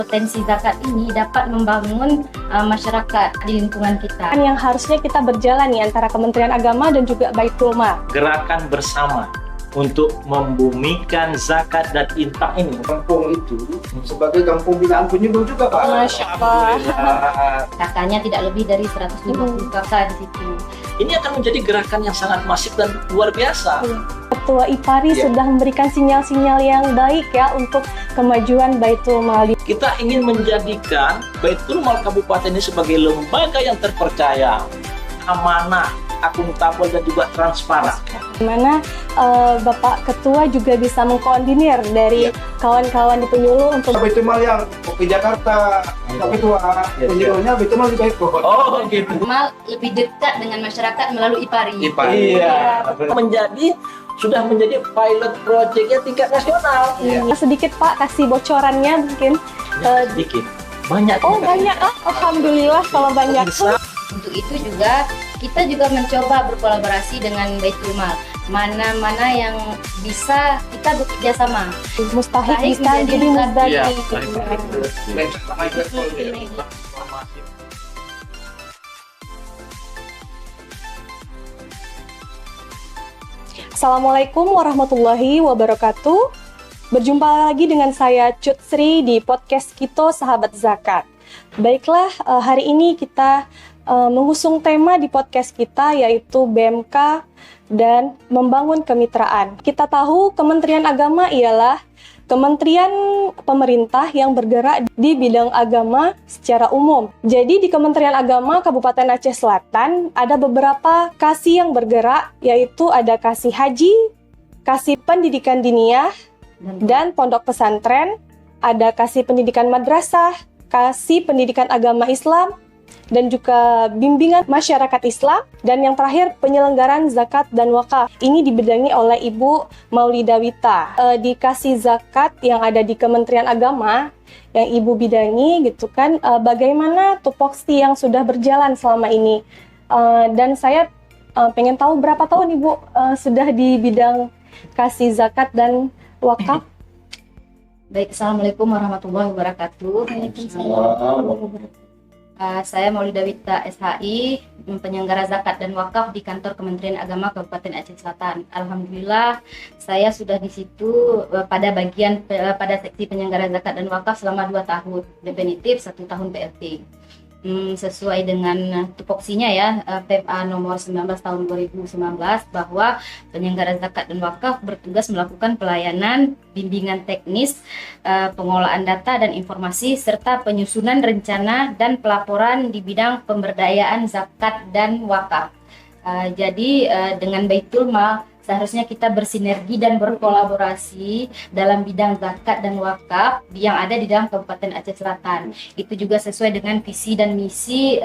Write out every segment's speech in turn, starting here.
Potensi zakat ini dapat membangun masyarakat di lingkungan kita. Yang harusnya kita berjalan nih antara Kementerian Agama dan juga Baitul Mal. Gerakan bersama untuk membumikan zakat dan infak ini. Kampung itu sebagai kampung binaan penyuluh juga, Pak. Masya Allah. Kakaknya tidak lebih dari 150 kakak di situ. Ini akan menjadi gerakan yang sangat masif dan luar biasa. Ketua IPARI sudah memberikan sinyal-sinyal yang baik ya untuk kemajuan Baitul Mal. Kita ingin menjadikan Baitul Mal Kabupaten ini sebagai lembaga yang terpercaya, amanah, akuntabel dan juga transparan. Dimana Bapak Ketua juga bisa mengkoordinir dari kawan-kawan di penyuluh untuk Baitul Mal yang ke Jakarta, tapi Ketua penyuluhnya Baitul Mal juga ikut. Oh gitu. Mal lebih dekat dengan masyarakat melalui IPARI. Iya. Sudah menjadi pilot projectnya tingkat nasional. sedikit Pak kasih bocorannya mungkin. Sedikit. Banyak. Oh banyak, alhamdulillah kalau banyak. Untuk itu juga kita juga mencoba berkolaborasi dengan Baitul Mal. Mana-mana yang bisa kita bekerja sama. Mustahik bisa menjadi jadi mustahik. Assalamualaikum warahmatullahi wabarakatuh. Berjumpa lagi dengan saya Cut Sri di podcast Kito Sahabat Zakat. Baiklah, hari ini kita mengusung tema di podcast kita yaitu BMK dan membangun kemitraan. Kita tahu Kementerian Agama ialah kementerian pemerintah yang bergerak di bidang agama secara umum. Jadi di Kementerian Agama Kabupaten Aceh Selatan ada beberapa kasih yang bergerak, yaitu ada kasih haji, kasih pendidikan diniyah, dan pondok pesantren, ada kasih pendidikan madrasah, kasih pendidikan agama Islam, dan juga bimbingan masyarakat Islam, dan yang terakhir penyelenggaraan zakat dan wakaf. Ini dibidangi oleh Ibu Maulida Wita. Dikasih zakat yang ada di Kementerian Agama yang Ibu bidangi gitu kan, bagaimana tupoksi yang sudah berjalan selama ini. Dan saya pengen tahu berapa tahun Ibu sudah di bidang kasih zakat dan wakaf. Baik, Assalamualaikum warahmatullahi wabarakatuh. Saya Maulida Wita SHI, penyelenggara zakat dan wakaf di kantor Kementerian Agama Kabupaten Aceh Selatan. Alhamdulillah, saya sudah di situ pada seksi penyelenggara zakat dan wakaf selama 2 tahun, definitif 1 tahun PLT. Sesuai dengan tupoksinya ya, PMA nomor 19 tahun 2019 bahwa penyelenggara zakat dan wakaf bertugas melakukan pelayanan, bimbingan teknis, pengolahan data dan informasi, serta penyusunan rencana dan pelaporan di bidang pemberdayaan zakat dan wakaf. Jadi dengan Baitul Mal seharusnya kita bersinergi dan berkolaborasi dalam bidang zakat dan wakaf yang ada di dalam Kabupaten Aceh Selatan. Itu juga sesuai dengan visi dan misi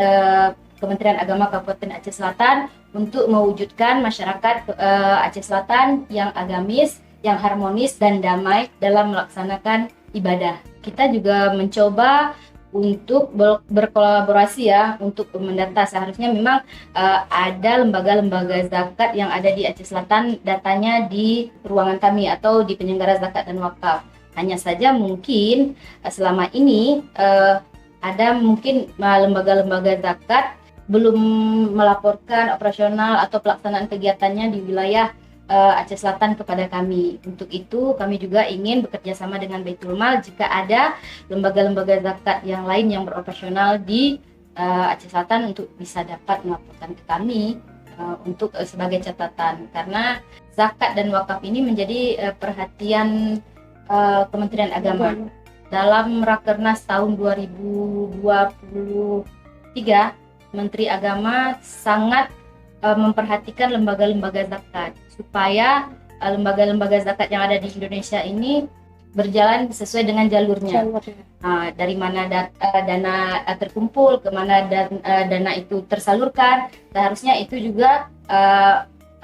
Kementerian Agama Kabupaten Aceh Selatan untuk mewujudkan masyarakat Aceh Selatan yang agamis, yang harmonis dan damai dalam melaksanakan ibadah. Kita juga mencoba untuk berkolaborasi ya, untuk mendata. Seharusnya memang ada lembaga-lembaga zakat yang ada di Aceh Selatan, datanya di ruangan kami atau di penyelenggara zakat dan wakaf. Hanya saja mungkin selama ini ada mungkin lembaga-lembaga zakat belum melaporkan operasional atau pelaksanaan kegiatannya di wilayah Aceh Selatan kepada kami. Untuk itu kami juga ingin bekerja sama dengan Baitul Mal jika ada lembaga-lembaga zakat yang lain yang beroperasional di Aceh Selatan untuk bisa dapat melaporkan ke kami untuk sebagai catatan, karena zakat dan wakaf ini menjadi perhatian Kementerian Agama. Dalam Rakernas tahun 2023, Menteri Agama sangat memperhatikan lembaga-lembaga zakat supaya lembaga-lembaga zakat yang ada di Indonesia ini berjalan sesuai dengan jalurnya. Dari mana dana terkumpul, kemana dana itu tersalurkan, seharusnya itu juga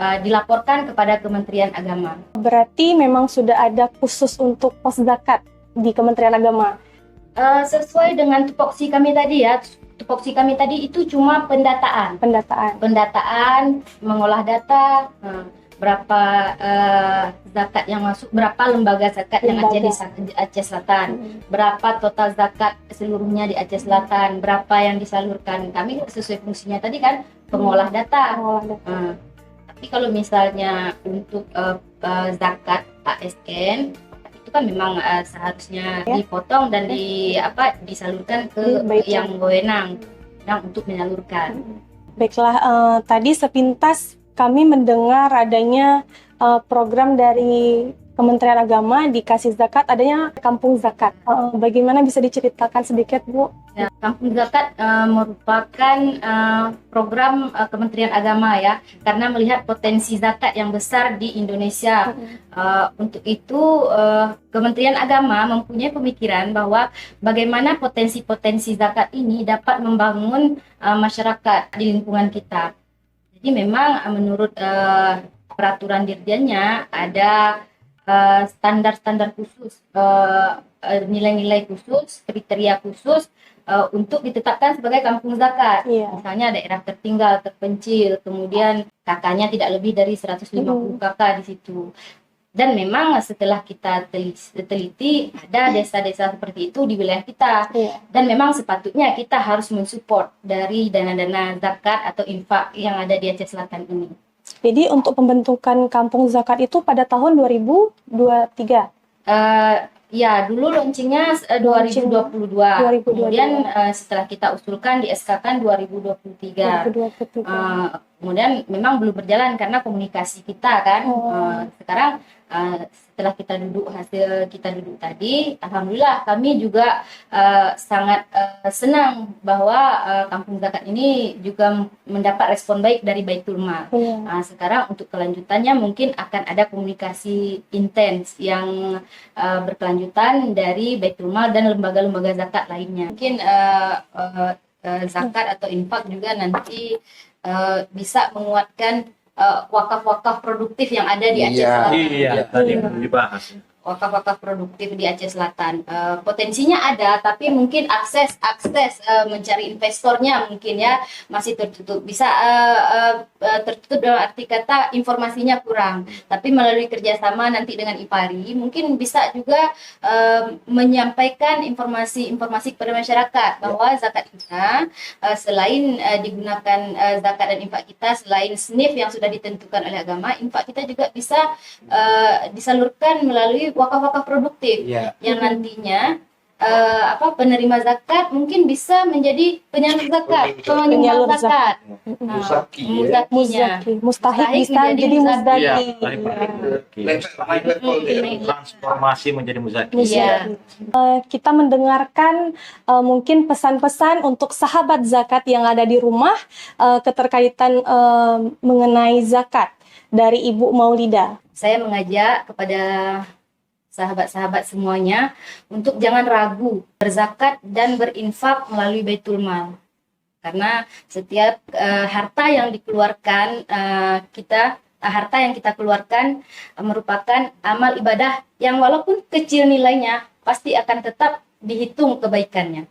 dilaporkan kepada Kementerian Agama. Berarti memang sudah ada khusus untuk pos zakat di Kementerian Agama? Sesuai dengan tupoksi kami tadi ya. Tupoksi kami tadi itu cuma pendataan, mengolah data, berapa zakat yang masuk, berapa lembaga zakat yang ada di Aceh Selatan, berapa total zakat seluruhnya di Aceh Selatan, berapa yang disalurkan. Kami sesuai fungsinya tadi kan pengolah data. Tapi kalau misalnya untuk zakat ASN itu kan memang seharusnya dipotong dan disalurkan ke yang wewenang untuk menyalurkan. Baiklah, tadi sepintas kami mendengar adanya program dari Kementerian Agama dikasih zakat, adanya kampung zakat. Bagaimana bisa diceritakan sedikit, Bu? Ya, kampung zakat merupakan program Kementerian Agama ya, karena melihat potensi zakat yang besar di Indonesia. Untuk itu Kementerian Agama mempunyai pemikiran bahwa bagaimana potensi-potensi zakat ini dapat membangun masyarakat di lingkungan kita. Jadi memang menurut peraturan dirjennya ada standar-standar khusus, nilai-nilai khusus, kriteria khusus untuk ditetapkan sebagai kampung zakat. Misalnya daerah tertinggal, terpencil, kemudian kakaknya tidak lebih dari 150 kakak di situ. Dan memang setelah kita teliti ada desa-desa seperti itu di wilayah kita. Dan memang sepatutnya kita harus mensupport dari dana-dana zakat atau infak yang ada di Aceh Selatan ini. Jadi untuk pembentukan kampung zakat itu pada tahun 2023? Ya, dulu launchingnya 2022. Kemudian setelah kita usulkan di SK-kan 2023. Kemudian memang belum berjalan karena komunikasi kita kan. Sekarang setelah kita duduk tadi, alhamdulillah kami juga sangat senang bahwa kampung zakat ini juga mendapat respon baik dari Baitul Mal. Sekarang untuk kelanjutannya mungkin akan ada komunikasi intens yang berkelanjutan dari Baitul Mal dan lembaga-lembaga zakat lainnya. Mungkin zakat atau infak juga nanti bisa menguatkan wakaf-wakaf produktif yang ada di Aceh Selatan. Iya, tadi dibahas. Wakaf-wakaf produktif di Aceh Selatan. Potensinya ada, tapi mungkin akses mencari investornya mungkin ya masih tertutup. Bisa tertutup dalam arti kata informasinya kurang. Tapi melalui kerjasama nanti dengan IPARI mungkin bisa juga menyampaikan informasi kepada masyarakat bahwa zakat kita selain digunakan zakat dan infak kita, selain SNIF yang sudah ditentukan oleh agama, infak kita juga bisa disalurkan melalui wakaf-wakaf produktif yang nantinya penerima zakat mungkin bisa menjadi penyalur zakat, penyalur zakat, mustahik bisa jadi muzaki, transformasi menjadi muzaki. Kita mendengarkan mungkin pesan-pesan untuk sahabat zakat yang ada di rumah, keterkaitan mengenai zakat dari Ibu Maulida. Saya mengajak kepada sahabat-sahabat semuanya untuk jangan ragu berzakat dan berinfak melalui Baitul Mal. Karena setiap harta yang dikeluarkan harta yang kita keluarkan merupakan amal ibadah yang walaupun kecil nilainya pasti akan tetap dihitung kebaikannya.